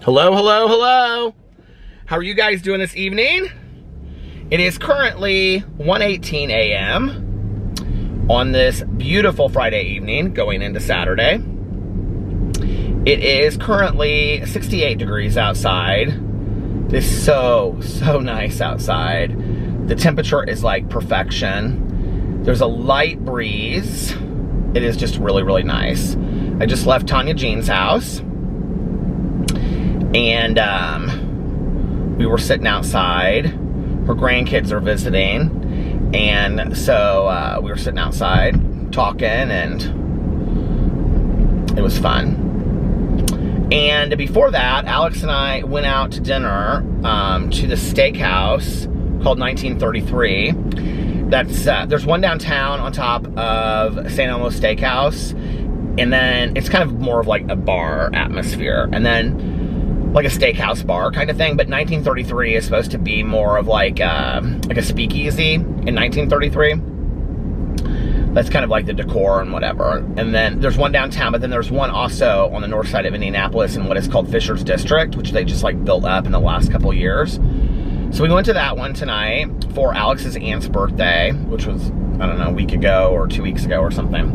Hello, hello, hello. How are you guys doing this evening? It is currently 1:18 a.m. on this beautiful Friday evening going into Saturday. It is currently 68 degrees outside. It is so nice outside. The temperature is like perfection. There's a light breeze. It is just really nice. I just left Tanya Jean's house. And we were sitting outside. Her grandkids are visiting. And so we were sitting outside talking, and it was fun. And before that, Alex and I went out to dinner to the steakhouse called 1933. There's one downtown on top of St. Elmo Steakhouse. And then it's kind of more of like a bar atmosphere. And then like a steakhouse bar kind of thing, but 1933 is supposed to be more of like a speakeasy in 1933. That's kind of like the decor and whatever. And then there's one downtown, but then there's one also on the north side of Indianapolis in what is called Fisher's District, which they just like built up in the last couple years. So we went to that one tonight for Alex's aunt's birthday, which was, I don't know, a week ago or 2 weeks ago or something.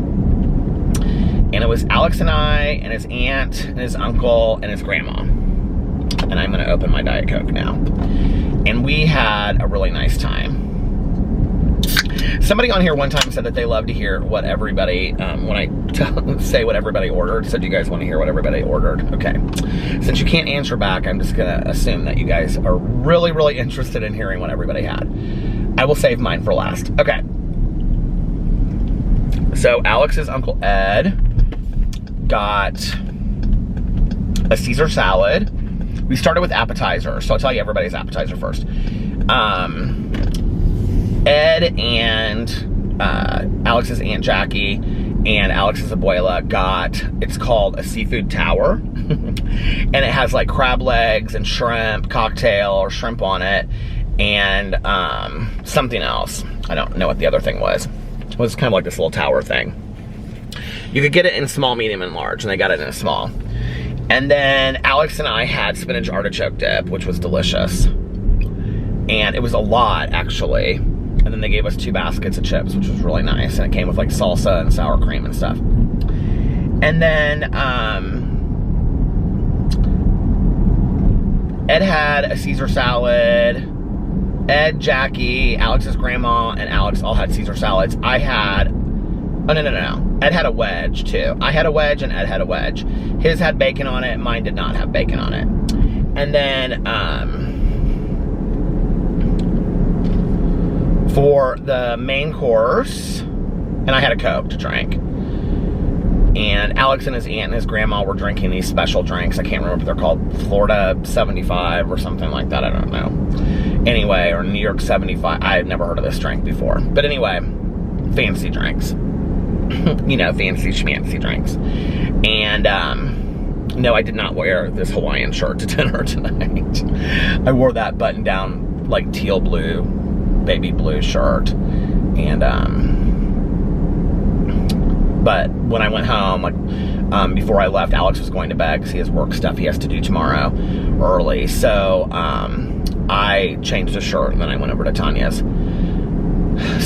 And it was Alex and I and his aunt and his uncle and his grandma. And I'm gonna open my Diet Coke now. And we had a really nice time. Somebody on here one time said that they love to hear what everybody, when I say what everybody ordered, so do you guys want to hear what everybody ordered? Okay. Since you can't answer back, I'm just gonna assume that you guys are really interested in hearing what everybody had. I will save mine for last. Okay. So Alex's Uncle Ed got a Caesar salad. We started with appetizers, so I'll tell you everybody's appetizer first. Ed and Alex's Aunt Jackie and Alex's abuela got, it's called a seafood tower. And it has like crab legs and shrimp, cocktail or shrimp on it, and something else. I don't know what the other thing was. It was kind of like this little tower thing. You could get it in small, medium, and large, and they got it in a small. And then Alex and I had spinach artichoke dip, which was delicious. And it was a lot, actually. And then they gave us 2 baskets of chips, which was really nice. And it came with like salsa and sour cream and stuff. And then Ed had a Caesar salad. Ed, Jackie, Alex's grandma, and Alex all had Caesar salads. I had, oh no. Ed had a wedge too. I had a wedge and Ed had a wedge. His had bacon on it, mine did not have bacon on it. And then, for the main course, and I had a Coke to drink. And Alex and his aunt and his grandma were drinking these special drinks. I can't remember what they're called. Florida 75 or something like that, I don't know. Anyway, or New York 75. I've never heard of this drink before. But anyway, fancy drinks. You know, fancy schmancy drinks. And no, I did not wear this Hawaiian shirt to dinner tonight. I wore that button down like teal blue, baby blue shirt. And but when I went home, like before I left, Alex was going to bed because he has work stuff he has to do tomorrow early. So I changed the shirt and then I went over to Tanya's.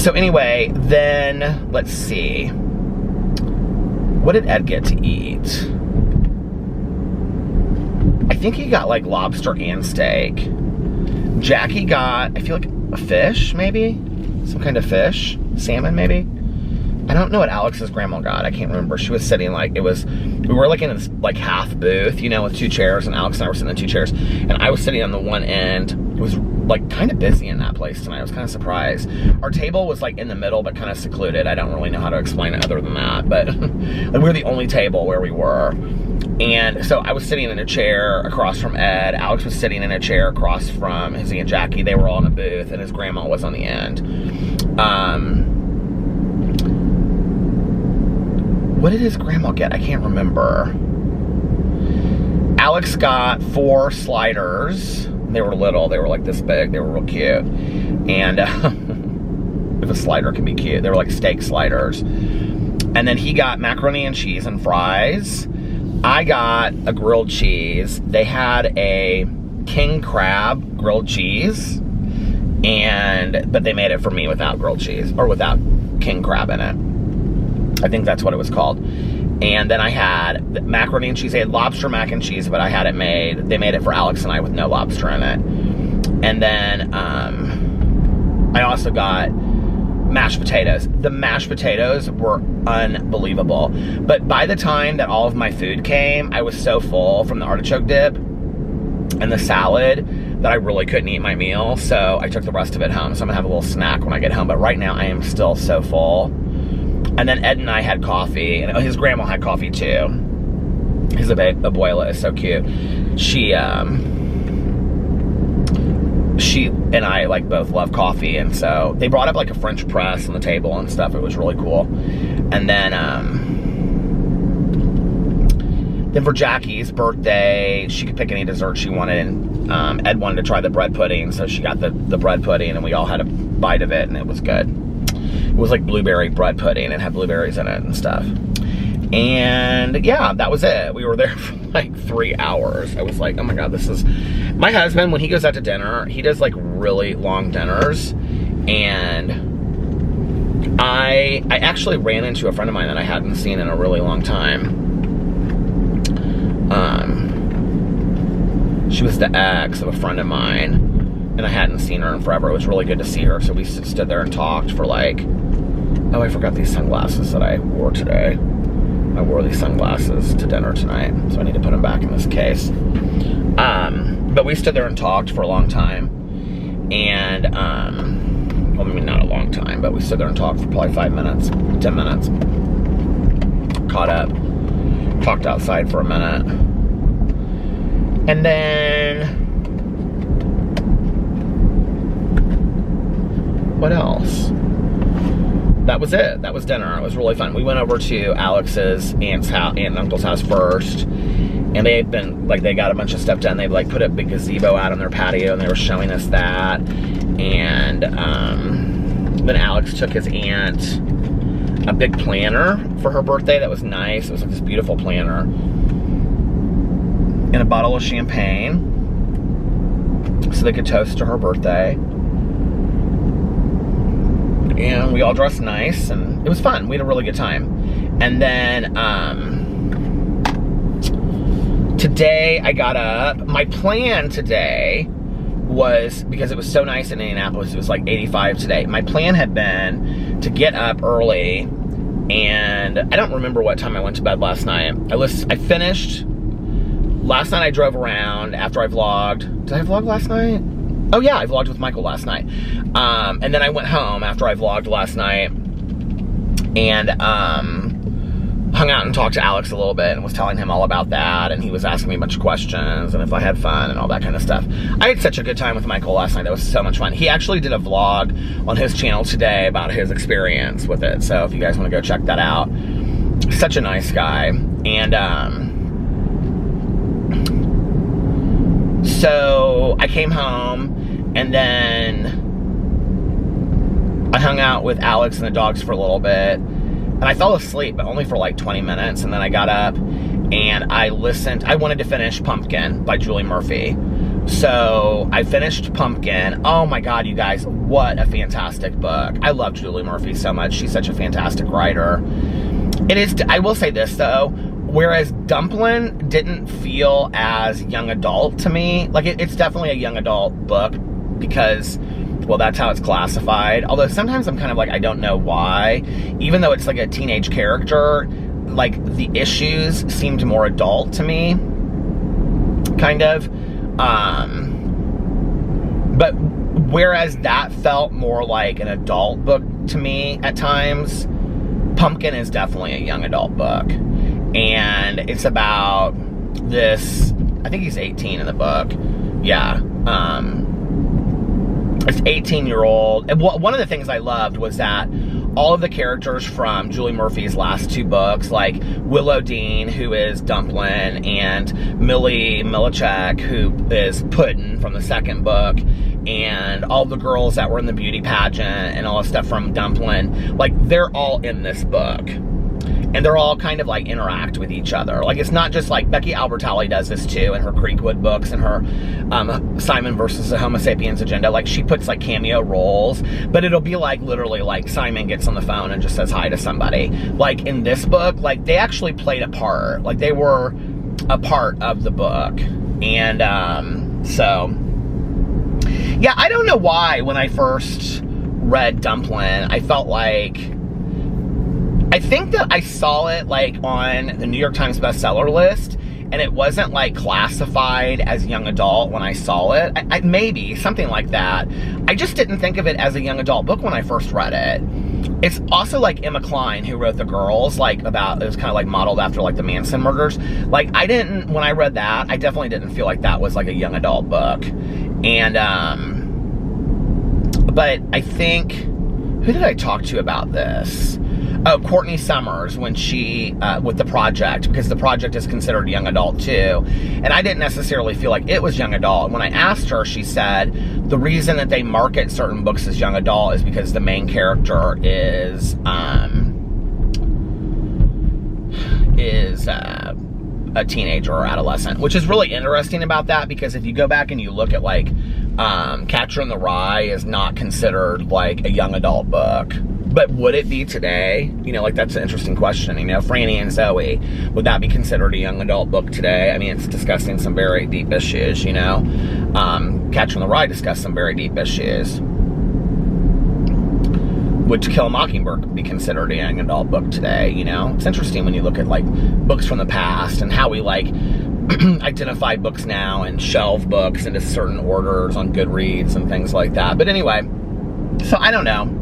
So anyway, then let's see. What did Ed get to eat? I think he got like lobster and steak. Jackie got, I feel like a fish, maybe? Some kind of fish? Salmon, maybe? I don't know what Alex's grandma got. I can't remember. She was sitting like, we were like in this like half booth, you know, with 2 chairs, and Alex and I were sitting in 2 chairs. And I was sitting on the one end. It was like kind of busy in that place tonight. I was kind of surprised. Our table was like in the middle, but kind of secluded. I don't really know how to explain it other than that, but like, we were the only table where we were. And so I was sitting in a chair across from Ed. Alex was sitting in a chair across from his Aunt Jackie. They were all in a booth, and his grandma was on the end. What did his grandma get? I can't remember. Alex got 4 sliders. They were little. They were like this big. They were real cute. And if a slider can be cute, they were like steak sliders. And then he got macaroni and cheese and fries. I got a grilled cheese. They had a king crab grilled cheese, but they made it for me without grilled cheese, or without king crab in it. I think that's what it was called. And then I had the macaroni and cheese. They had lobster mac and cheese, but I had it made. They made it for Alex and I with no lobster in it. And then I also got mashed potatoes. The mashed potatoes were unbelievable. But by the time that all of my food came, I was so full from the artichoke dip and the salad that I really couldn't eat my meal. So I took the rest of it home. So I'm gonna have a little snack when I get home. But right now I am still so full. And then Ed and I had coffee, and his grandma had coffee too. His abuela is so cute. She and I like both love coffee, and so they brought up like a French press on the table and stuff. It was really cool. And then for Jackie's birthday, she could pick any dessert she wanted, and Ed wanted to try the bread pudding, so she got the bread pudding, and we all had a bite of it, and it was good. It was like blueberry bread pudding. It had blueberries in it and stuff. And yeah, that was it. We were there for like 3 hours. I was like, oh my God, this is... My husband, when he goes out to dinner, he does like really long dinners. And I actually ran into a friend of mine that I hadn't seen in a really long time. She was the ex of a friend of mine, and I hadn't seen her in forever. It was really good to see her. So we stood there and talked for like... Oh, I forgot these sunglasses that I wore today. I wore these sunglasses to dinner tonight, so I need to put them back in this case. But we stood there and talked for a long time. And, well, I mean, not a long time, but we stood there and talked for probably 5 minutes, 10 minutes. Caught up, talked outside for a minute. And then, what else? That was it. That was dinner. It was really fun. We went over to Alex's aunt and uncle's house first, and they've been like, they got a bunch of stuff done. They like put a big gazebo out on their patio, and they were showing us that. And then Alex took his aunt a big planner for her birthday that was nice. It was like this beautiful planner, and a bottle of champagne so they could toast to her birthday. And we all dressed nice, and it was fun. We had a really good time. And then today I got up. My plan today was, because it was so nice in Indianapolis, it was like 85 today. My plan had been to get up early, and I don't remember what time I went to bed last night. I finished. Last night I drove around after I vlogged. Did I vlog last night? Oh yeah, I vlogged with Michael last night. And then I went home after I vlogged last night and hung out and talked to Alex a little bit and was telling him all about that, and he was asking me a bunch of questions and if I had fun and all that kind of stuff. I had such a good time with Michael last night. That was so much fun. He actually did a vlog on his channel today about his experience with it, so if you guys want to go check that out. Such a nice guy. And so I came home, and then I hung out with Alex and the dogs for a little bit, and I fell asleep, but only for like 20 minutes, and then I got up, and I wanted to finish Pumpkin by Julie Murphy. So I finished Pumpkin. Oh my God, you guys, what a fantastic book. I love Julie Murphy so much. She's such a fantastic writer. It is, I will say this though, whereas Dumpling didn't feel as young adult to me. Like, it's definitely a young adult book because, well, that's how it's classified. Although sometimes I'm kind of like, I don't know why. Even though it's like a teenage character, like, the issues seemed more adult to me. Kind of. But whereas that felt more like an adult book to me at times, Pumpkin is definitely a young adult book. And it's about this, I think he's 18 in the book. Yeah. It's 18-year-old. And one of the things I loved was that all of the characters from Julie Murphy's last two books, like Willow Dean, who is Dumpling, and Millie Millichek, who is Puddin' from the second book, and all the girls that were in the beauty pageant and all the stuff from Dumpling, like, they're all in this book. and they're all kind of like interact with each other. Like, it's not just like Becky Albertalli does this too in her Creekwood books and her Simon versus the Homo sapiens agenda. Like, she puts like cameo roles, but it'll be like literally like Simon gets on the phone and just says hi to somebody. Like in this book, like they actually played a part. Like they were a part of the book. And so yeah, I don't know why when I first read Dumpling, I felt like, I think that I saw it like on the New York Times bestseller list, and it wasn't like classified as young adult when I saw it. Maybe something like that. I just didn't think of it as a young adult book when I first read it. It's also like Emma Cline, who wrote The Girls, like about, it was kind of like modeled after like the Manson murders. Like when I read that, I definitely didn't feel like that was like a young adult book. And, but I think, who did I talk to about this? Oh, Courtney Summers, when she, with The Project, because The Project is considered young adult too. And I didn't necessarily feel like it was young adult. And when I asked her, she said, the reason that they market certain books as young adult is because the main character is a teenager or adolescent, which is really interesting about that, because if you go back and you look at like, Catcher in the Rye is not considered like a young adult book. But would it be today? You know, like, that's an interesting question. You know, Franny and Zoe, would that be considered a young adult book today? I mean, it's discussing some very deep issues, you know. Catcher in the Rye discussed some very deep issues. Would To Kill a Mockingbird be considered a young adult book today, you know? It's interesting when you look at, like, books from the past and how we, like, identify books now and shelve books into certain orders on Goodreads and things like that. But anyway, so I don't know.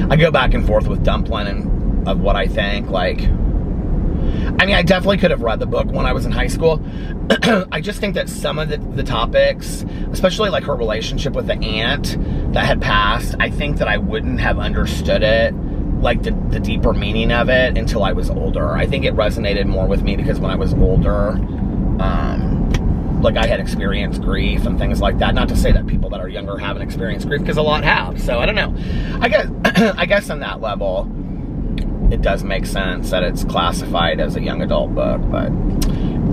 I go back and forth with Dumpling and of what I think. Like, I mean, I definitely could have read the book when I was in high school. I just think that some of the topics, especially like her relationship with the aunt that had passed, I think that I wouldn't have understood it, like the deeper meaning of it, until I was older. I think it resonated more with me because when I was older, like I had experienced grief and things like that. Not to say that people that are younger haven't experienced grief, because a lot have. So I don't know. I guess on that level, it does make sense that it's classified as a young adult book, but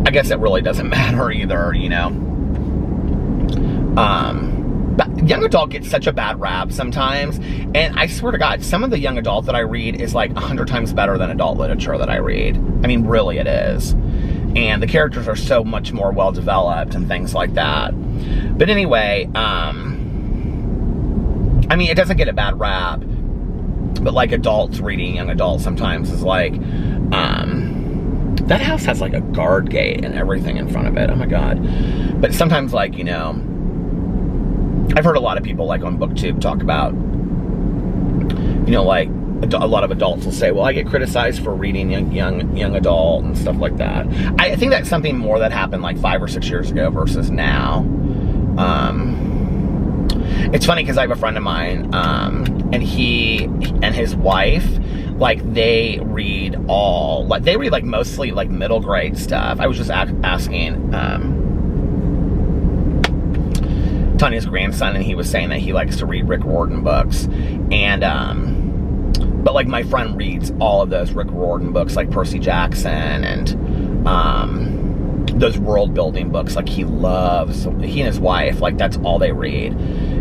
I guess it really doesn't matter either, you know. But young adult gets such a bad rap sometimes, and I swear to God, some of the young adult that I read is like 100 times better than adult literature that I read. I mean, really it is. And the characters are so much more well-developed and things like that. But anyway, I mean, it doesn't get a bad rap, but like adults reading young adults sometimes is like, that house has like a guard gate and everything in front of it. Oh my God. But sometimes, like, you know, I've heard a lot of people like on BookTube talk about, you know, like, a lot of adults will say, well, I get criticized for reading young adult and stuff like that. I think that's something more that happened like 5 or 6 years ago versus now. It's funny because I have a friend of mine, and he and his wife, like, they read like mostly like middle grade stuff. I was just asking Tanya's grandson, and he was saying that he likes to read Rick Riordan books, and but like my friend reads all of those Rick Riordan books, like Percy Jackson and those world building books. Like he and his wife, like that's all they read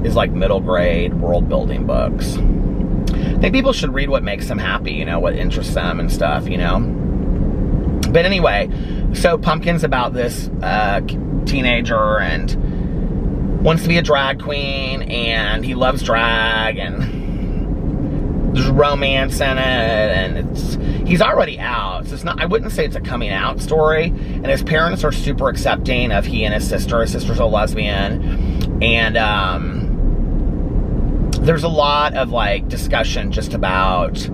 is like middle grade world building books. I think people should read what makes them happy, you know, what interests them and stuff, you know. But anyway, so Pumpkin's about this teenager and wants to be a drag queen, and he loves drag, and there's romance in it, and he's already out, so it's not, I wouldn't say it's a coming out story, and his parents are super accepting of he and his sister's a lesbian, and there's a lot of like discussion just about,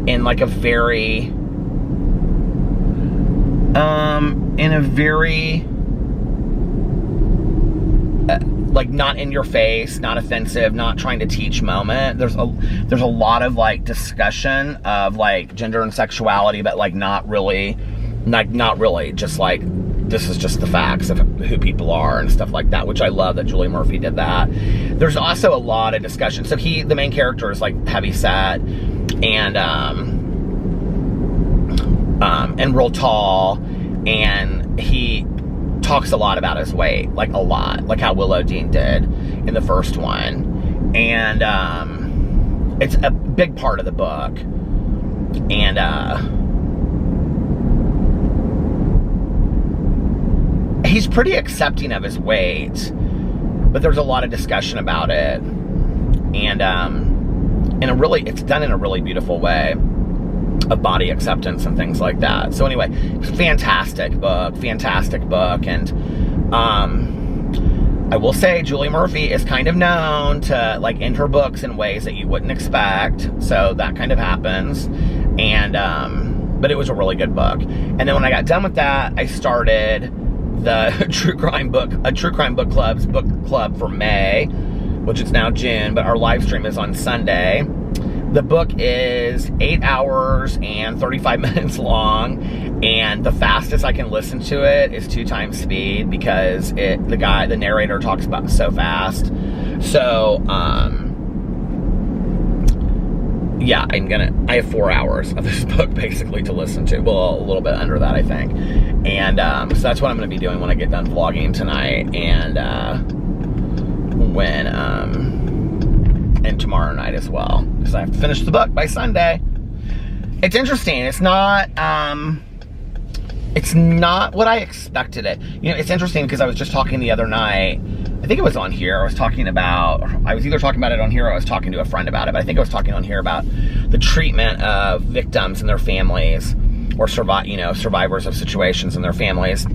in like a very like not in your face, not offensive, not trying to teach moment. There's a lot of like discussion of like gender and sexuality, but like not really, just like this is just the facts of who people are and stuff like that, which I love that Julie Murphy did that. There's also a lot of discussion. So the main character is like heavy set, and and real tall, and he talks a lot about his weight, like a lot, like how Willow Dean did in the first one. And it's a big part of the book. And he's pretty accepting of his weight, but there's a lot of discussion about it. And it's done in a really beautiful way of body acceptance and things like that. So anyway, fantastic book. And I will say Julie Murphy is kind of known to like end her books in ways that you wouldn't expect. So that kind of happens. And but it was a really good book. And then when I got done with that, I started the True Crime Book Club's book club for May, which is now June, but our live stream is on Sunday. The book is 8 hours and 35 minutes long, and the fastest I can listen to it is 2 times speed because the narrator talks about it so fast. So, yeah, I have 4 hours of this book basically to listen to. Well, a little bit under that, I think. And so that's what I'm going to be doing when I get done vlogging tonight, and and tomorrow night as well, because I have to finish the book by Sunday. It's interesting. It's not what I expected it. You know, it's interesting because I was just talking the other night, I think it was on here, I was either talking about it on here or I was talking to a friend about it, but I think I was talking on here about the treatment of victims and their families, or survivors of situations and their families,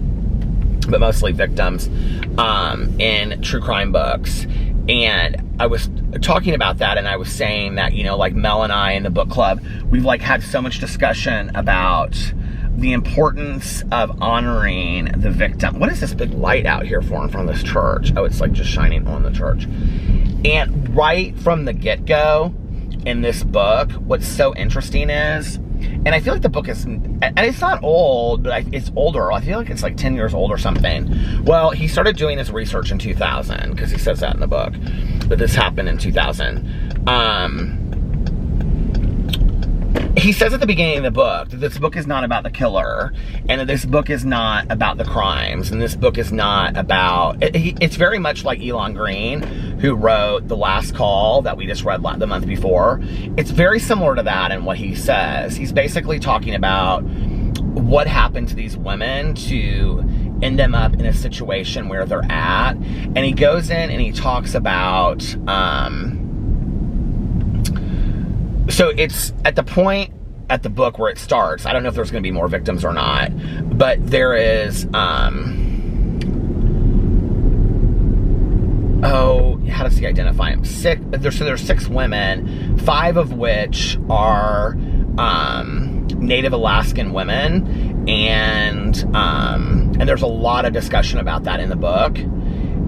but mostly victims, in true crime books. And I was talking about that, and I was saying that, like Mel and I in the book club, we've like had so much discussion about the importance of honoring the victim. What is this big light out here for in front of this church? Oh, it's like just shining on the church. And right from the get-go in this book, what's so interesting is, and I feel like the book is, and it's not old, but it's older. I feel like it's like 10 years old or something. Well, he started doing his research in 2000, because he says that in the book, but this happened in 2000. He says at the beginning of the book that this book is not about the killer, and that this book is not about the crimes, and this book is not about, it's very much like Elon Green, who wrote The Last Call that we just read the month before. It's very similar to that in what he says. He's basically talking about what happened to these women to end them up in a situation where they're at, and he goes in and he talks about, so it's at the point at the book where it starts. I don't know if there's going to be more victims or not, but there is, how does he identify them? There's 6 women, 5 of which are Native Alaskan women, and there's a lot of discussion about that in the book.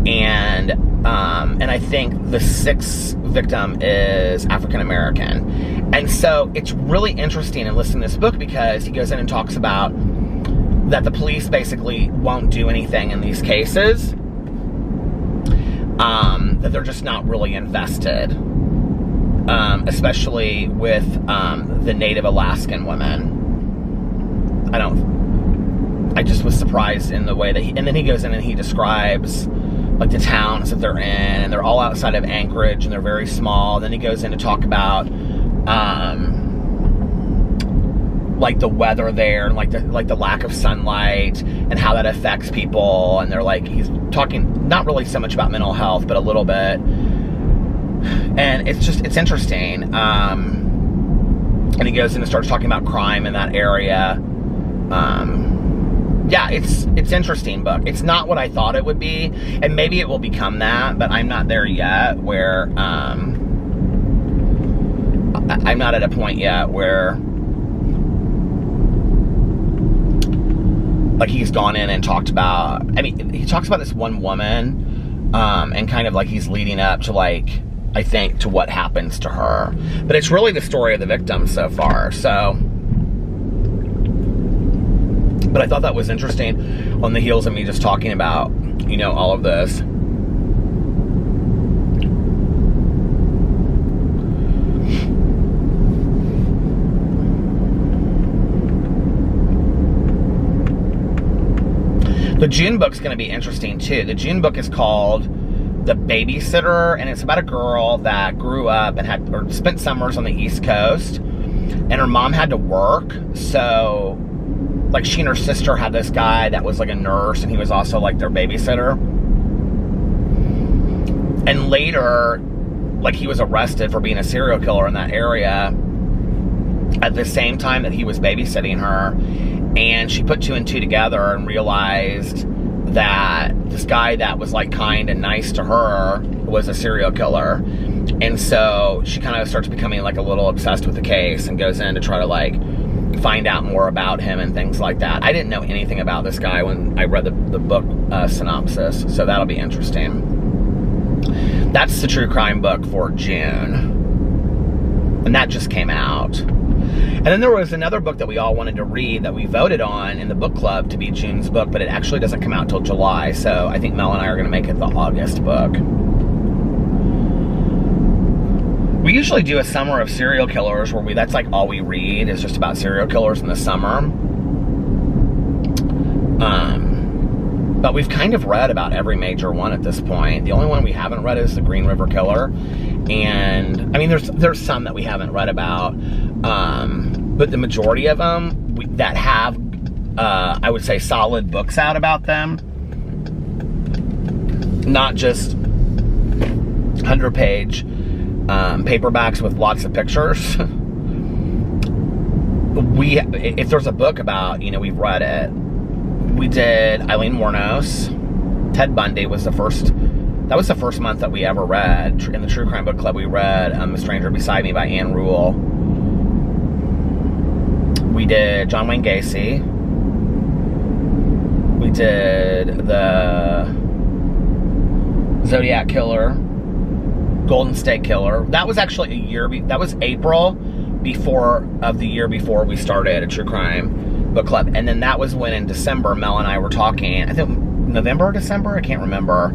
And I think the 6th victim is African American. And so it's really interesting in listening to this book because he goes in and talks about that the police basically won't do anything in these cases, that they're just not really invested, especially with the Native Alaskan women. I just was surprised in the way that and then he goes in and he describes like the towns that they're in, and they're all outside of Anchorage, and they're very small. Then he goes in to talk about like the weather there, and like the lack of sunlight and how that affects people. And they're like, he's talking not really so much about mental health, but a little bit. And it's interesting. And he goes in and starts talking about crime in that area. Yeah, it's interesting book. It's not what I thought it would be, and maybe it will become that, but I'm not there yet where, I'm not at a point yet where, like, he's gone in and talked about, he talks about this one woman, and kind of like he's leading up to, like, I think, to what happens to her. But it's really the story of the victim so far, so. But I thought that was interesting on the heels of me just talking about, all of this. The June book's going to be interesting too. The June book is called The Babysitter, and it's about a girl that grew up and spent summers on the East Coast, and her mom had to work, so like she and her sister had this guy that was like a nurse, and he was also like their babysitter. And later, like, he was arrested for being a serial killer in that area at the same time that he was babysitting her. And she put two and two together and realized that this guy that was like kind and nice to her was a serial killer. And so she kind of starts becoming like a little obsessed with the case and goes in to try to like find out more about him and things like that. I didn't know anything about this guy when I read the book synopsis, so that'll be interesting. That's the true crime book for June, and that just came out. And then there was another book that we all wanted to read that we voted on in the book club to be June's book, but it actually doesn't come out till July, so I think Mel and I are going to make it the August book. We usually do a summer of serial killers where that's like all we read is just about serial killers in the summer. But we've kind of read about every major one at this point. The only one we haven't read is the Green River Killer. And I mean, there's some that we haven't read about. But the majority of them that have, I would say, solid books out about them. Not just 100-page paperbacks with lots of pictures. If there's a book about, we've read it. We did Eileen Wuornos. Ted Bundy was the first. That was the first month that we ever read. In the True Crime Book Club, we read The Stranger Beside Me by Anne Rule. We did John Wayne Gacy. We did the Zodiac Killer, Golden State Killer. That was actually that was April of the year before we started a True Crime Book Club. And then that was when in December, Mel and I were talking, I think November or December, I can't remember.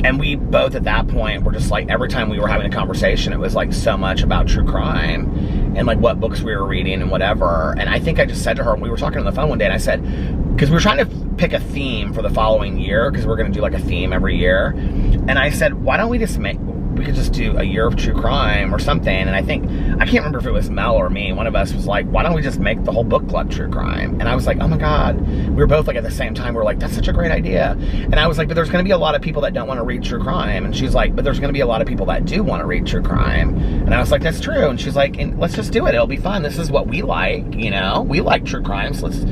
And we both at that point were just like, every time we were having a conversation, it was like so much about true crime and like what books we were reading and whatever. And I think I just said to her, we were talking on the phone one day, and I said, because we were trying to pick a theme for the following year, because we're going to do like a theme every year. And I said, why don't we could just do a year of true crime or something. And I can't remember if it was Mel or me. One of us was like, why don't we just make the whole book club true crime? And I was like, oh my God. We were both like at the same time, we were like, that's such a great idea. And I was like, but there's going to be a lot of people that don't want to read true crime. And she's like, but there's going to be a lot of people that do want to read true crime. And I was like, that's true. And she's like, and let's just do it. It'll be fun. This is what we like, we like true crime. So let's,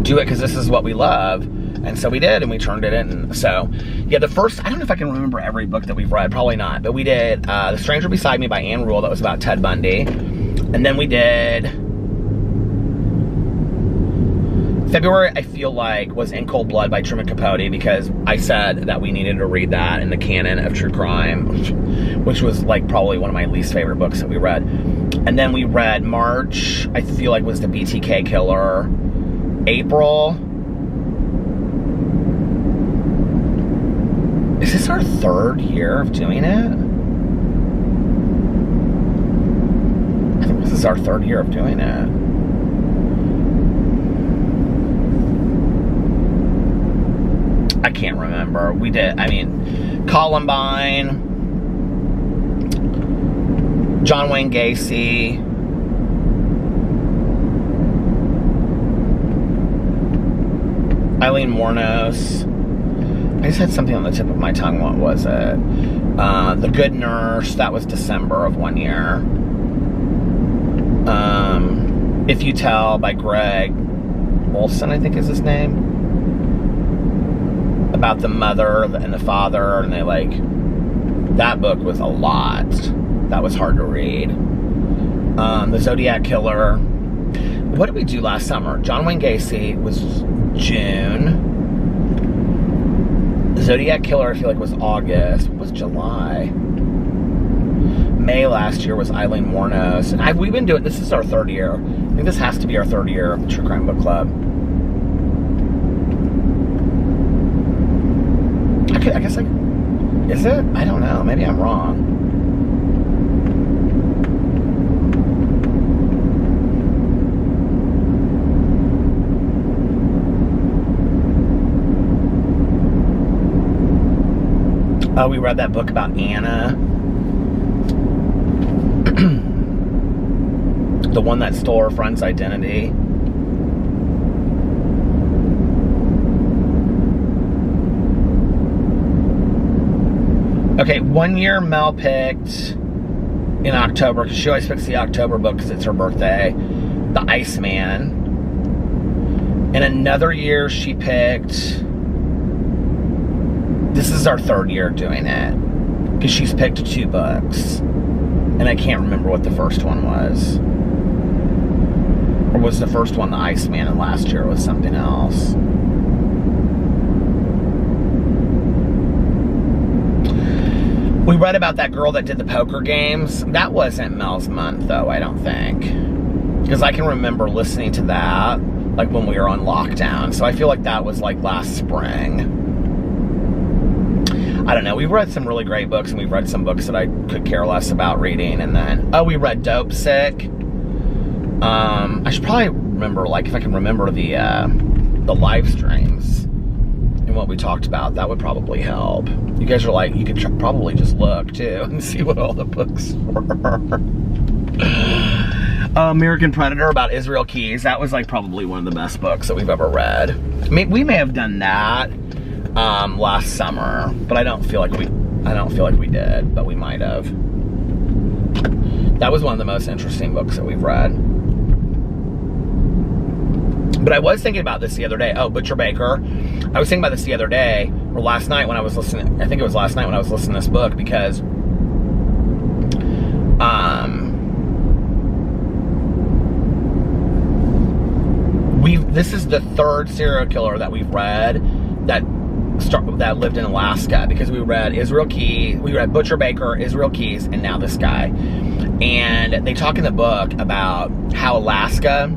do it because this is what we love. And so we did, and we turned it in. So, yeah, I don't know if I can remember every book that we've read, probably not. But we did The Stranger Beside Me by Anne Rule, that was about Ted Bundy. And then we did, February, I feel like, was In Cold Blood by Truman Capote, because I said that we needed to read that in the canon of true crime, which was like probably one of my least favorite books that we read. And then we read March, I feel like, was The BTK Killer. April, is this our third year of doing it? I think this is our third year of doing it. I can't remember. We did, Columbine, John Wayne Gacy, Eileen Wuornos. I just had something on the tip of my tongue. What was it? The Good Nurse. That was December of one year. If You Tell by Greg Olson, I think is his name. About the mother and the father, and that book was a lot. That was hard to read. The Zodiac Killer. What did we do last summer? John Wayne Gacy was June. The Zodiac Killer, I feel like, was August. What was July? May last year was Eileen Wuornos. And we've been doing, this is our third year. I think this has to be our third year of the True Crime Book Club. I guess, is it? I don't know. Maybe I'm wrong. We read that book about Anna. The one that stole her friend's identity. Okay, one year Mel picked in October, because she always picks the October book because it's her birthday, The Iceman. And another year she picked, this is our third year doing it, because she's picked 2 books. And I can't remember what the first one was. Or was the first one The Iceman and last year was something else? We read about that girl that did the poker games. That wasn't Mel's month, though, I don't think. Because I can remember listening to that, like, when we were on lockdown. So I feel like that was, like, last spring. I don't know. We've read some really great books, and we've read some books that I could care less about reading. And then, we read Dope Sick. I should probably remember, like, if I can remember the live streams and what we talked about, that would probably help. You guys are like, you could probably just look, too, and see what all the books were. American Predator about Israel Keys. That was, like, probably one of the best books that we've ever read. I mean, we may have done that last summer, but I don't feel like we did, but we might have. That was one of the most interesting books that we've read. But I was thinking about this the other day. Butcher Baker. I was thinking about this the other day, or last night when I was listening. I think it was last night when I was listening to this book, because this is the third serial killer that we've read that lived in Alaska, because we read Butcher Baker, Israel Keys, and now this guy. And they talk in the book about how Alaska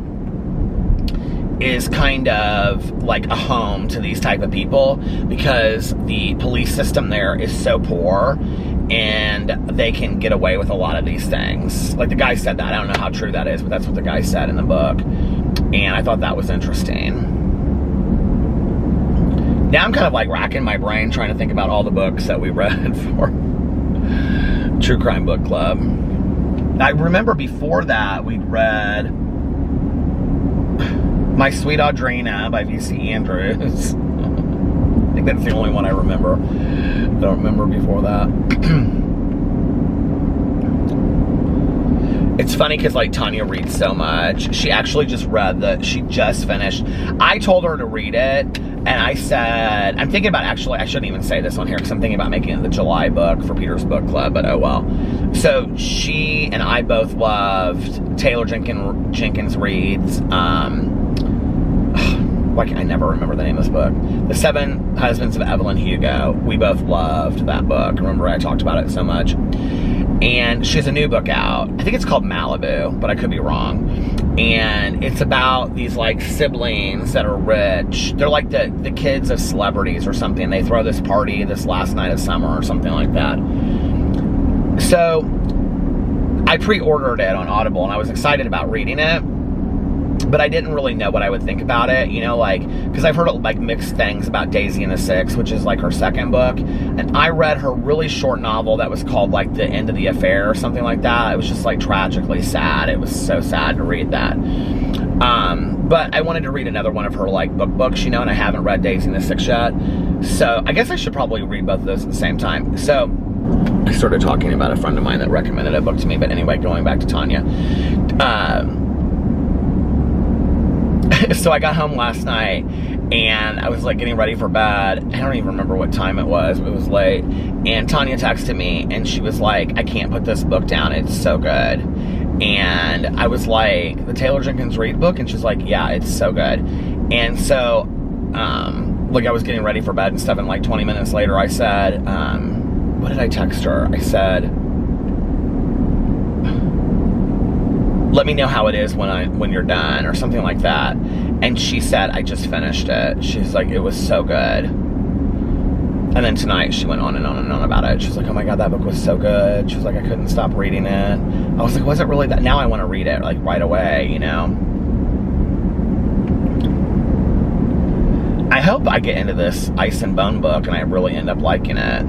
is kind of like a home to these type of people, because the police system there is so poor and they can get away with a lot of these things. Like, the guy said that. I don't know how true that is, but that's what the guy said in the book. And I thought that was interesting. Now I'm kind of like racking my brain trying to think about all the books that we read for True Crime Book Club. I remember before that we'd read My Sweet Audrina by V.C. Andrews. I think that's the only one I remember. I don't remember before that. It's funny because, like, Tanya reads so much. She actually just she just finished. I told her to read it, and I said, I'm thinking about, actually, I shouldn't even say this on here because I'm thinking about making it the July book for Peter's Book Club, but oh well. So she and I both loved Taylor Jenkins Reid's, why can I never remember the name of this book? The 7 Husbands of Evelyn Hugo. We both loved that book. Remember, I talked about it so much. And she has a new book out. I think it's called Malibu, but I could be wrong. And it's about these, like, siblings that are rich. They're like the kids of celebrities or something. They throw this party this last night of summer or something like that. So I pre-ordered it on Audible, and I was excited about reading it. But I didn't really know what I would think about it, you know, like, because I've heard, like, mixed things about Daisy and the Six, which is, like, her second book. And I read her really short novel that was called, like, The End of the Affair or something like that. It was just, like, tragically sad. It was so sad to read that. But I wanted to read another one of her, like, books, you know, and I haven't read Daisy and the Six yet. So I guess I should probably read both of those at the same time. So I started talking about a friend of mine that recommended a book to me. But anyway, going back to Tanya. So I got home last night, and I was, like, getting ready for bed. I don't even remember what time it was. It was late. And Tanya texted me, and she was like, I can't put this book down. It's so good. And I was like, the Taylor Jenkins Reid book? And she's like, yeah, it's so good. And so, like, I was getting ready for bed and stuff, and, like, 20 minutes later, I said, what did I text her? I said, let me know how it is when you're done, or something like that. And she said, I just finished it. She's like, it was so good. And then tonight she went on and on and on about it. She was like, oh my God, that book was so good. She was like, I couldn't stop reading it. I was like, was it really that? Now I want to read it, like, right away, you know? I hope I get into this Ice and Bone book and I really end up liking it.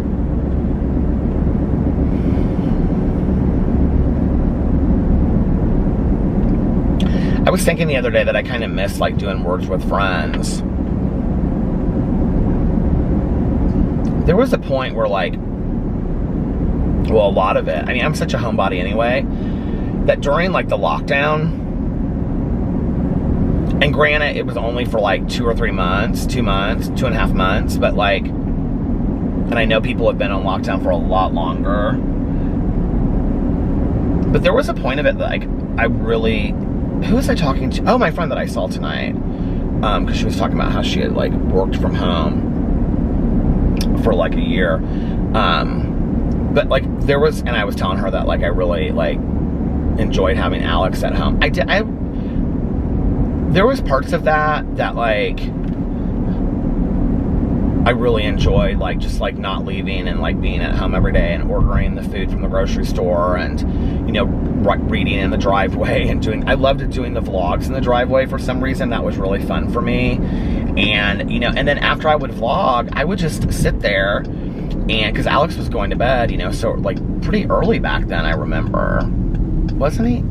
was thinking the other day that I kind of miss like doing Words with Friends. There was a point where like, well, a lot of it, I mean, I'm such a homebody anyway, that during like the lockdown, and granted, it was only for like 2 or 3 months, 2 months, 2.5 months, but like, and I know people have been on lockdown for a lot longer, but there was a point of it that like, I really, who was I talking to? Oh, my friend that I saw tonight, because she was talking about how she had like worked from home for like a year, but like there was, and I was telling her that like I really like enjoyed having Alex at home. There was parts of that like I really enjoyed, like just like not leaving and like being at home every day and ordering the food from the grocery store and, you know, reading in the driveway and doing, I loved doing the vlogs in the driveway for some reason. That was really fun for me. And, you know, and then after I would vlog, I would just sit there and, because Alex was going to bed, you know, so like pretty early back then, I remember. Wasn't he?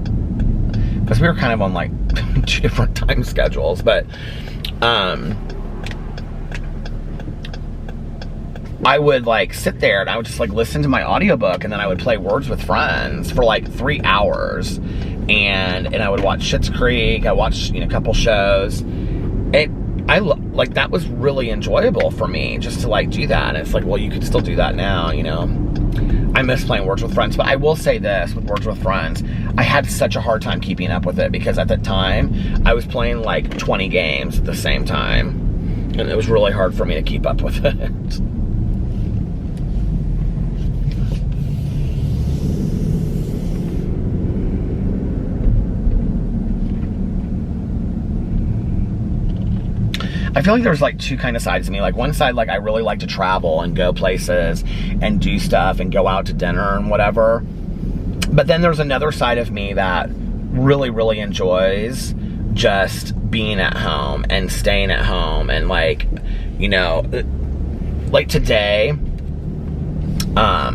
Because we were kind of on like 2 different time schedules, but I would like sit there and I would just like listen to my audiobook, and then I would play Words with Friends for like 3 hours, and I would watch Schitt's Creek. I watched, you know, a couple shows. Like that was really enjoyable for me just to like do that. And it's like, well, you could still do that now, you know. I miss playing Words with Friends, but I will say this with Words with Friends, I had such a hard time keeping up with it because at that time I was playing like 20 games at the same time, and it was really hard for me to keep up with it. I feel like there's like 2 kind of sides of me. Like one side, like I really like to travel and go places and do stuff and go out to dinner and whatever. But then there's another side of me that really, really enjoys just being at home and staying at home. And like, you know, like today, I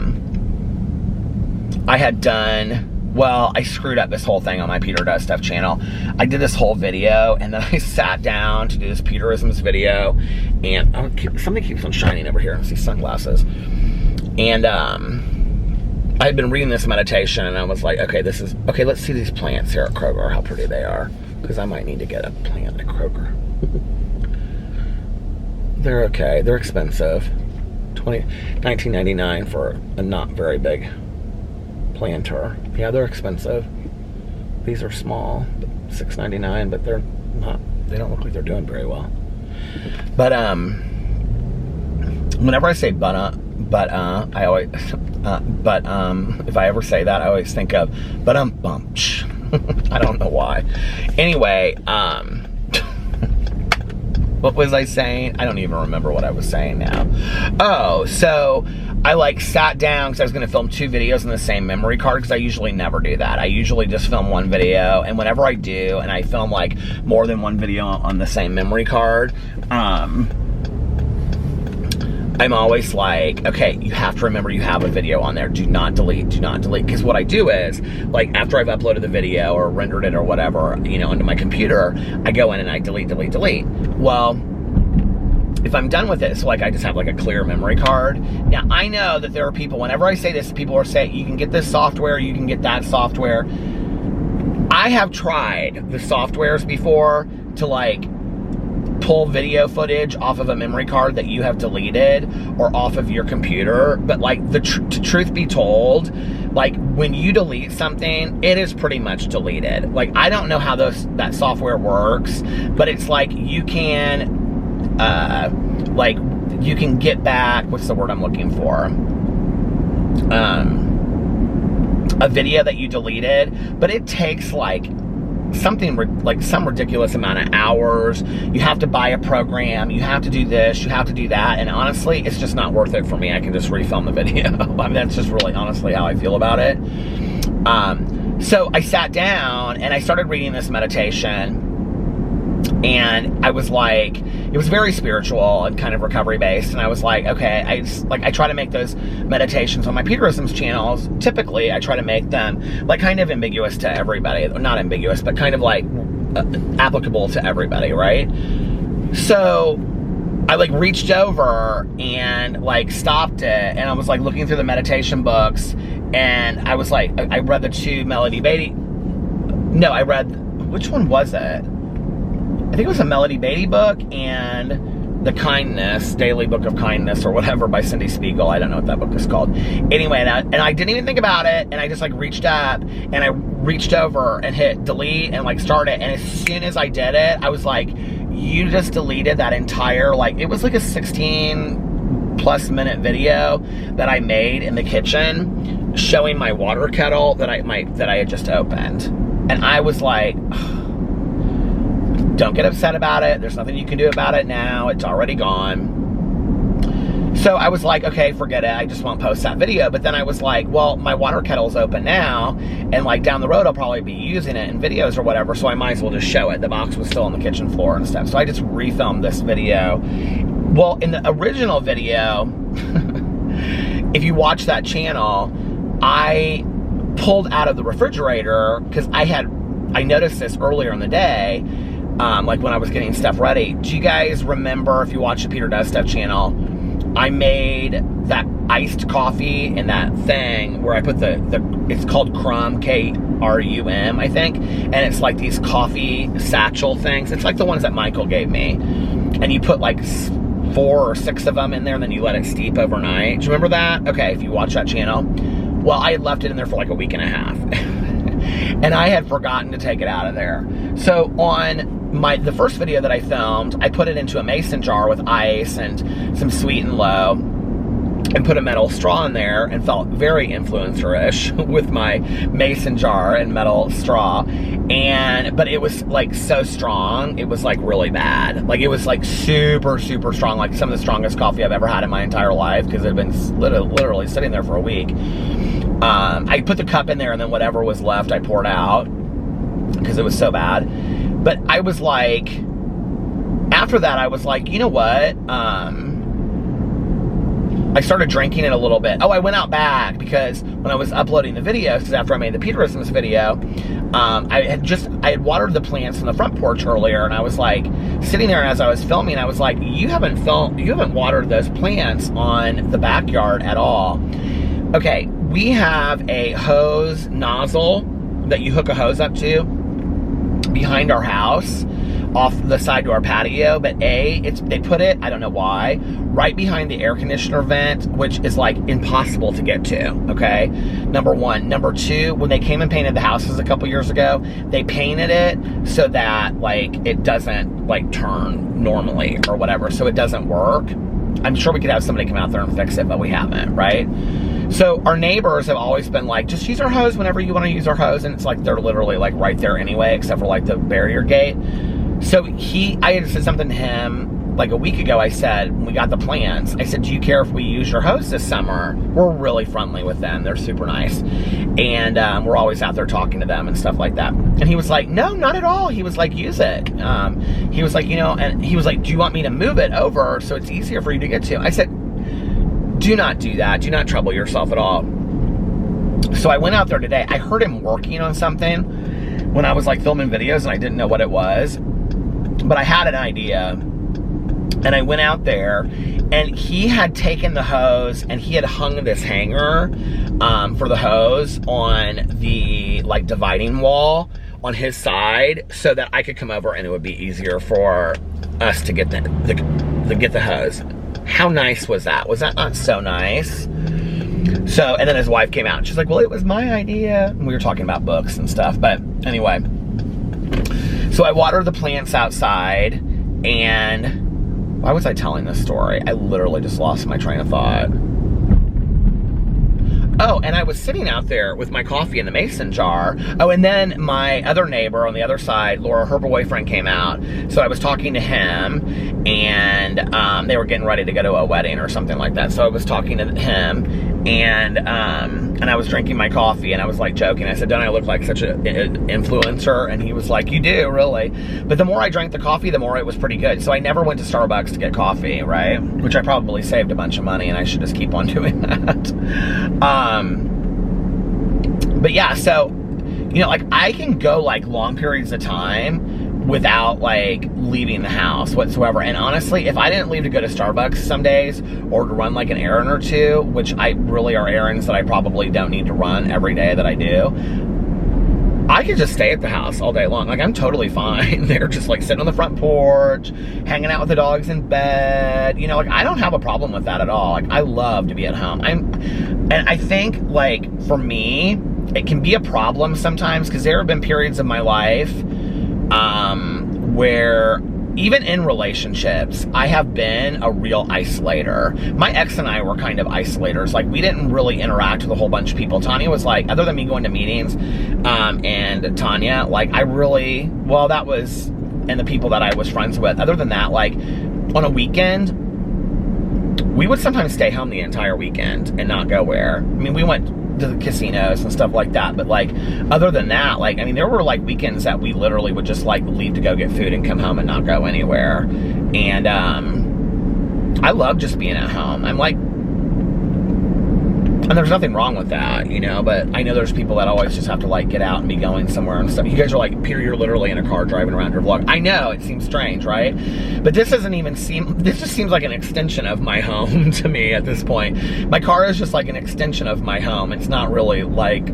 had done, well, I screwed up this whole thing on my Peter Does Stuff channel. I did this whole video, and then I sat down to do this Peterisms video, and something keeps on shining over here. I see sunglasses. And I had been reading this meditation, and I was like, okay, okay, let's see these plants here at Kroger, how pretty they are, because I might need to get a plant at Kroger. They're okay. They're expensive. $19.99 for a not very big planter. Yeah, they're expensive. These are small, $6.99, but they're not, they don't look like they're doing very well. But whenever I say I always if I ever say that, I always think of bunch. I don't know why. Anyway, what was I saying? I don't even remember what I was saying now. Oh, so I like sat down because I was going to film 2 videos in the same memory card, because I usually never do that. I usually just film 1 video, and whenever I do, and I film like more than 1 video on the same memory card, I'm always like, okay, you have to remember you have a video on there. Do not delete, do not delete. Because what I do is, like, after I've uploaded the video or rendered it or whatever, you know, onto my computer, I go in and I delete. Well, if I'm done with it, so like I just have like a clear memory card. Now, I know that there are people, whenever I say this, people are saying, you can get this software, you can get that software. I have tried the softwares before to like pull video footage off of a memory card that you have deleted or off of your computer, but like truth be told, like when you delete something, it is pretty much deleted. Like I don't know how that software works, but it's like you can you can get back, what's the word I'm looking for, a video that you deleted, but it takes like something like some ridiculous amount of hours. You have to buy a program, you have to do this, you have to do that, and honestly, it's just not worth it for me. I can just refilm the video. I mean, that's just really honestly how I feel about it. So I sat down and I started reading this meditation, and I was like, it was very spiritual and kind of recovery based, and I was like, okay, I try to make those meditations on my Peterisms channels. Typically, I try to make them like kind of ambiguous to everybody, not ambiguous, but kind of like applicable to everybody, right? So I like reached over and like stopped it, and I was like looking through the meditation books, and I was like, I read the two Melody Beatty. No, I read, which one was it? I think it was a Melody Beatty book and the Kindness, Daily Book of Kindness or whatever by Cindy Spiegel. I don't know what that book is called. Anyway, and I didn't even think about it, and I just like reached up and I reached over and hit delete and like start it, and as soon as I did it, I was like, you just deleted that entire, like, it was like a 16+ minute video that I made in the kitchen showing my water kettle that I had just opened. And I was like, don't get upset about it. There's nothing you can do about it now. It's already gone. So I was like, okay, forget it. I just won't post that video. But then I was like, well, my water kettle's open now, and like down the road, I'll probably be using it in videos or whatever. So I might as well just show it. The box was still on the kitchen floor and stuff. So I just refilmed this video. Well, in the original video, if you watch that channel, I pulled out of the refrigerator because I noticed this earlier in the day. Like when I was getting stuff ready. Do you guys remember, if you watch the Peter Does Stuff channel, I made that iced coffee in that thing where I put it's called Crumb, K-R-U-M, I think. And it's like these coffee satchel things. It's like the ones that Michael gave me. And you put like 4 or 6 of them in there, and then you let it steep overnight. Do you remember that? Okay, if you watch that channel. Well, I had left it in there for like a week and a half. And I had forgotten to take it out of there. So on the first video that I filmed, I put it into a mason jar with ice and some Sweet and Low, and put a metal straw in there, and felt very influencer-ish with my mason jar and metal straw. But it was like so strong, it was like really bad. Like it was like super, super strong, like some of the strongest coffee I've ever had in my entire life, because it had been literally sitting there for a week. I put the cup in there, and then whatever was left I poured out because it was so bad. But I was like, after that, I was like, you know what? I started drinking it a little bit. Oh, I went out back because when I was uploading the videos, because after I made the Peterisms video, I had watered the plants on the front porch earlier, and I was like sitting there, and as I was filming, I was like, you haven't watered those plants on the backyard at all. Okay, we have a hose nozzle that you hook a hose up to behind our house off the side to our patio, but they put it, I don't know why, right behind the air conditioner vent, which is like impossible to get to, okay? Number one. Number two, when they came and painted the houses a couple years ago, they painted it so that like it doesn't like turn normally or whatever, so it doesn't work. I'm sure we could have somebody come out there and fix it, but we haven't, right? So our neighbors have always been like, just use our hose whenever you want to use our hose, and it's like they're literally like right there anyway, except for like the barrier gate. So I had said something to him like a week ago. I said, when we got the plants, I said, do you care if we use your hose this summer? We're really friendly with them. They're super nice. And we're always out there talking to them and stuff like that. And he was like, no, not at all. He was like, use it. He was like, and he was like, do you want me to move it over so it's easier for you to get to? I said, do not do that. Do not trouble yourself at all. So I went out there today. I heard him working on something when I was like filming videos, and I didn't know what it was. But I had an idea, and I went out there, and he had taken the hose, and he had hung this hanger for the hose on the like dividing wall on his side, so that I could come over and it would be easier for us to get the hose. How nice was that? Was that not so nice? So, and then his wife came out, and she's like, well, it was my idea. And we were talking about books and stuff, but anyway. So I watered the plants outside, and why was I telling this story? I literally just lost my train of thought. Oh, and I was sitting out there with my coffee in the mason jar. Oh, and then my other neighbor on the other side, Laura, her boyfriend came out. So I was talking to him, and they were getting ready to go to a wedding or something like that. So I was talking to him, and I was drinking my coffee, and I was like joking. I said, don't I look like such an influencer? And he was like, you do, really. But the more I drank the coffee, the more it was pretty good. So I never went to Starbucks to get coffee, right? Which I probably saved a bunch of money, and I should just keep on doing that. But yeah, so, like I can go like long periods of time without like leaving the house whatsoever. And honestly, if I didn't leave to go to Starbucks some days or to run like an errand or two, which I really are errands that I probably don't need to run every day that I do, I could just stay at the house all day long. Like, I'm totally fine. They're just like sitting on the front porch, hanging out with the dogs in bed. You know, like, I don't have a problem with that at all. Like, I love to be at home. And I think, like, for me, it can be a problem sometimes, because there have been periods of my life where, even in relationships, I have been a real isolator. My ex and I were kind of isolators. Like, we didn't really interact with a whole bunch of people. Tanya was like, other than me going to meetings, and Tanya, like, I really, well, that was, and the people that I was friends with. Other than that, like, on a weekend, we would sometimes stay home the entire weekend and not go where. I mean, we went to the casinos and stuff like that, but like, other than that, like, I mean, there were like weekends that we literally would just like leave to go get food and come home and not go anywhere. And I love just being at home. I'm like, and there's nothing wrong with that, you know, but I know there's people that always just have to like get out and be going somewhere and stuff. You guys are like, Peter, you're literally in a car driving around your vlog. I know, it seems strange, right? But this doesn't even seem, this just seems like an extension of my home to me at this point. My car is just like an extension of my home. It's not really like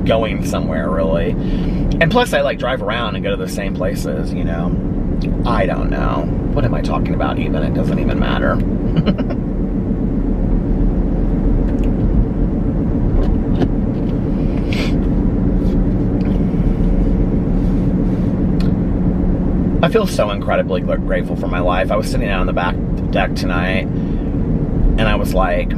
going somewhere, really. And plus, I like drive around and go to the same places, you know. I don't know. What am I talking about even? It doesn't even matter. I feel so incredibly grateful for my life. I was sitting out on the back deck tonight, and I was like,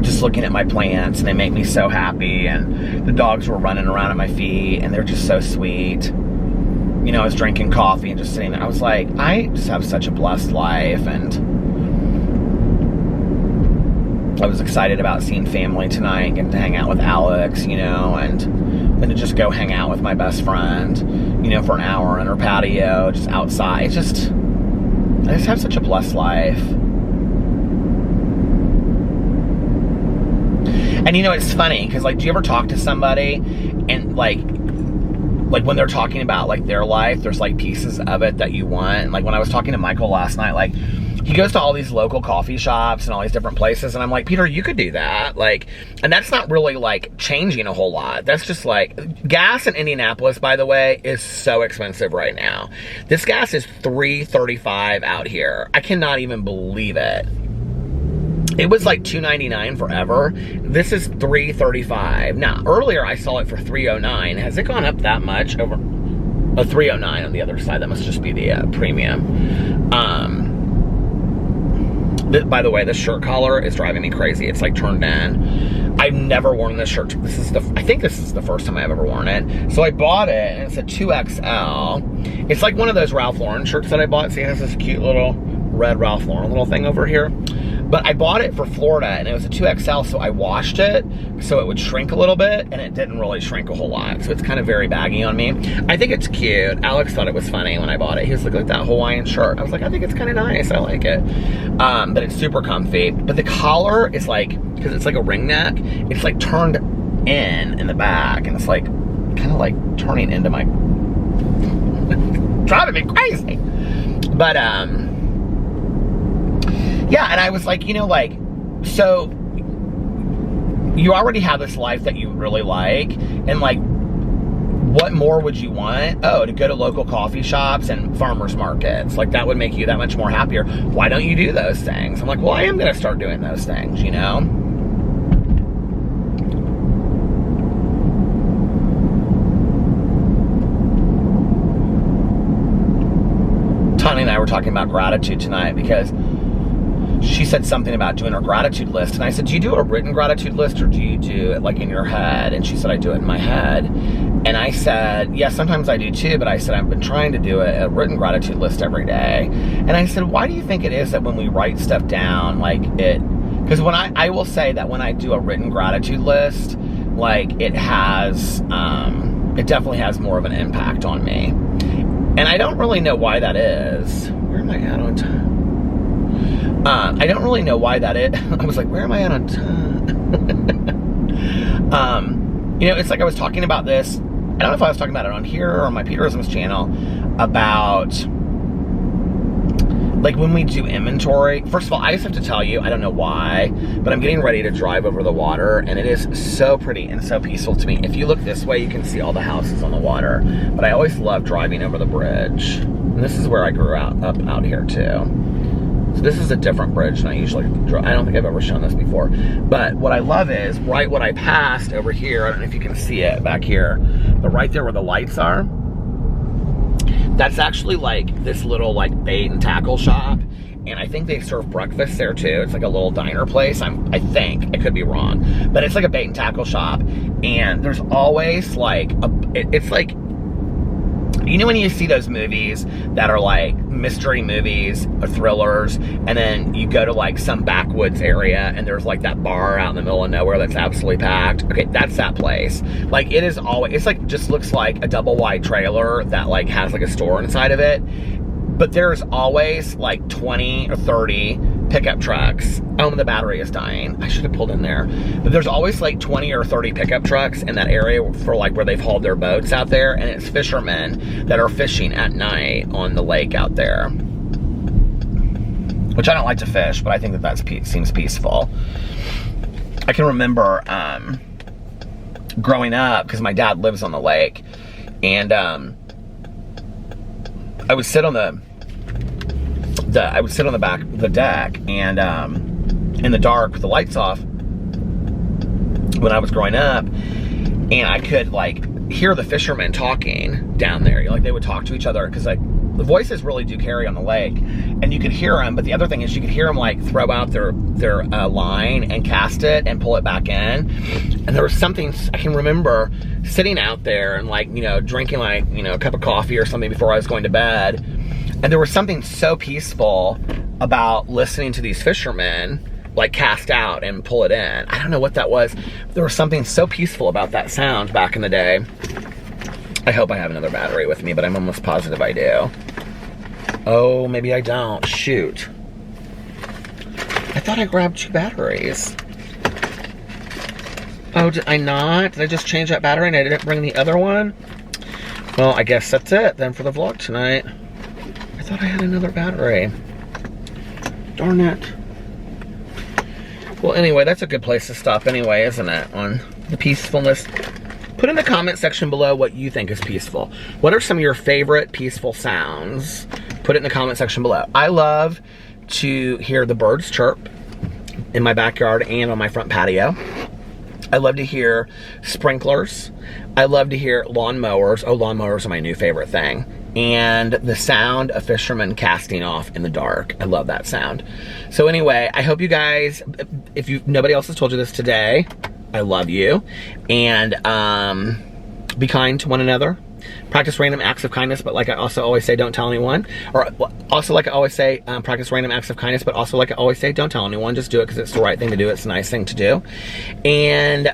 just looking at my plants, and they make me so happy, and the dogs were running around at my feet, and they're just so sweet. You know, I was drinking coffee and just sitting there. I was like, I just have such a blessed life, and I was excited about seeing family tonight, getting to hang out with Alex, you know, and to just go hang out with my best friend, you know, for an hour on her patio, just outside. It's just, I just have such a blessed life. And you know, it's funny, because like, do you ever talk to somebody and like when they're talking about like their life, there's like pieces of it that you want? Like when I was talking to Michael last night, like, he goes to all these local coffee shops and all these different places, and I'm like, Peter, you could do that. Like, and that's not really like changing a whole lot. That's just like, gas in Indianapolis, by the way, is so expensive right now. This gas is $3.35 out here. I cannot even believe it. It was like $2.99 forever. This is $3.35. Now, earlier I saw it for $3.09. Has it gone up that much? Over $3.09 on the other side. That must just be the premium. By the way, this shirt collar is driving me crazy. It's like turned in. I've never worn this shirt. I think this is the first time I've ever worn it. So I bought it, and it's a 2XL. It's like one of those Ralph Lauren shirts that I bought. See, it has this cute little red Ralph Lauren little thing over here. But I bought it for Florida, and it was a 2XL, so I washed it so it would shrink a little bit, and it didn't really shrink a whole lot. So it's kind of very baggy on me. I think it's cute. Alex thought it was funny when I bought it. He was like, look at that Hawaiian shirt. I was like, I think it's kind of nice. I like it. But it's super comfy. But the collar is like, because it's like a ring neck, it's like turned in the back, and it's like kind of like turning into my driving me crazy. But yeah, and I was like, you know, like, so you already have this life that you really like, and like, what more would you want? Oh, to go to local coffee shops and farmers markets. Like, that would make you that much more happier. Why don't you do those things? I'm like, well, I am going to start doing those things, you know? Tanya and I were talking about gratitude tonight, because she said something about doing her gratitude list, and I said, do you do a written gratitude list, or do you do it like in your head? And she said, I do it in my head. And I said, yeah, sometimes I do too, but I said, I've been trying to do a written gratitude list every day. And I said, why do you think it is that when we write stuff down, like because when I will say that when I do a written gratitude list, like it definitely has more of an impact on me. And I don't really know why that is. Where am I at on time? I don't really know why that is. I was like, where am I at on time? You know, it's like I was talking about this don't know if I was talking about it on here or on my Peterisms channel, about like when we do inventory. First of all, I just have to tell you, I don't know why, but I'm getting ready to drive over the water, and it is so pretty and so peaceful to me. If you look this way, you can see all the houses on the water, but I always love driving over the bridge. And this is where I grew up out here too. So this is a different bridge than I usually drive. I don't think I've ever shown this before. But what I love is, right when I passed over here, I don't know if you can see it back here, but right there where the lights are, that's actually like this little like bait and tackle shop. And I think they serve breakfast there too. It's like a little diner place. I think, I could be wrong, but it's like a bait and tackle shop. And there's always like, it's like, you know when you see those movies that are like mystery movies or thrillers, and then you go to like some backwoods area and there's like that bar out in the middle of nowhere that's absolutely packed? Okay, that's that place. Like it is always, it's like, just looks like a double wide trailer that like has like a store inside of it. But there's always like 20 or 30 pickup trucks. Oh, the battery is dying. I should have pulled in there. But there's always like 20 or 30 pickup trucks in that area for like where they've hauled their boats out there. And it's fishermen that are fishing at night on the lake out there. Which I don't like to fish, but I think that seems peaceful. I can remember growing up, because my dad lives on the lake, and I would sit on the back of the deck, and in the dark with the lights off when I was growing up, and I could like hear the fishermen talking down there. Like they would talk to each other, because like the voices really do carry on the lake, and you could hear them. But the other thing is you could hear them like throw out their line and cast it and pull it back in. And there was something, I can remember sitting out there and like, you know, drinking like, you know, a cup of coffee or something before I was going to bed. And there was something so peaceful about listening to these fishermen like cast out and pull it in. I don't know what that was. There was something so peaceful about that sound back in the day. I hope I have another battery with me, but I'm almost positive I do. Oh, maybe I don't. Shoot. I thought I grabbed 2 batteries. Oh, did I not? Did I just change that battery and I didn't bring the other one? Well, I guess that's it then for the vlog tonight. I thought I had another battery. Darn it. Well, anyway, that's a good place to stop anyway, isn't it? On the peacefulness. Put in the comment section below what you think is peaceful. What are some of your favorite peaceful sounds? Put it in the comment section below. I love to hear the birds chirp in my backyard and on my front patio. I love to hear sprinklers. I love to hear lawnmowers. Oh, lawnmowers are my new favorite thing. And the sound of fishermen casting off in the dark. I love that sound. So anyway, I hope you guys, if nobody else has told you this today, I love you. And be kind to one another. Practice random acts of kindness, but like I also always say, don't tell anyone. Or also like I always say, practice random acts of kindness, but also like I always say, don't tell anyone. Just do it because it's the right thing to do. It's a nice thing to do. And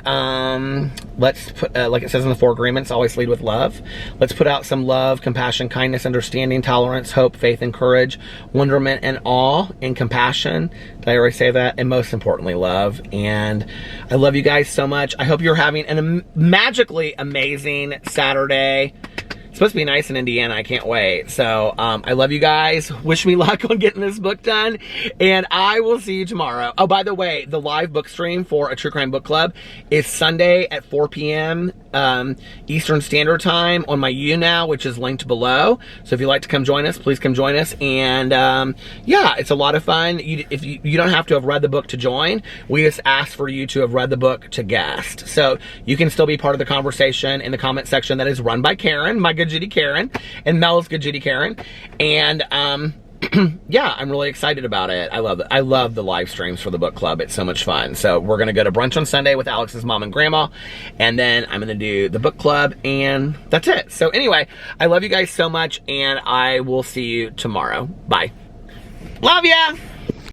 let's put, like it says in the 4 agreements, always lead with love. Let's put out some love, compassion, kindness, understanding, tolerance, hope, faith, and courage, wonderment, and awe, and compassion. Did I already say that? And most importantly, love. And I love you guys so much. I hope you're having a magically amazing Saturday. It's supposed to be nice in Indiana. I can't wait. So I love you guys. Wish me luck on getting this book done. And I will see you tomorrow. Oh, by the way, the live book stream for A True Crime Book Club is Sunday at 4 p.m. Eastern Standard Time on my YouNow, which is linked below. So if you'd like to come join us, please come join us. And yeah, it's a lot of fun. You don't have to have read the book to join. We just ask for you to have read the book to guest. So you can still be part of the conversation in the comment section that is run by Karen, my good Judy Karen, and Mel's good Judy Karen. And yeah, I'm really excited about it. I love it. I love the live streams for the book club. It's so much fun. So we're gonna go to brunch on Sunday with Alex's mom and grandma, and then I'm gonna do the book club, and that's it. So anyway, I love you guys so much, and I will see you tomorrow. Bye. Love ya.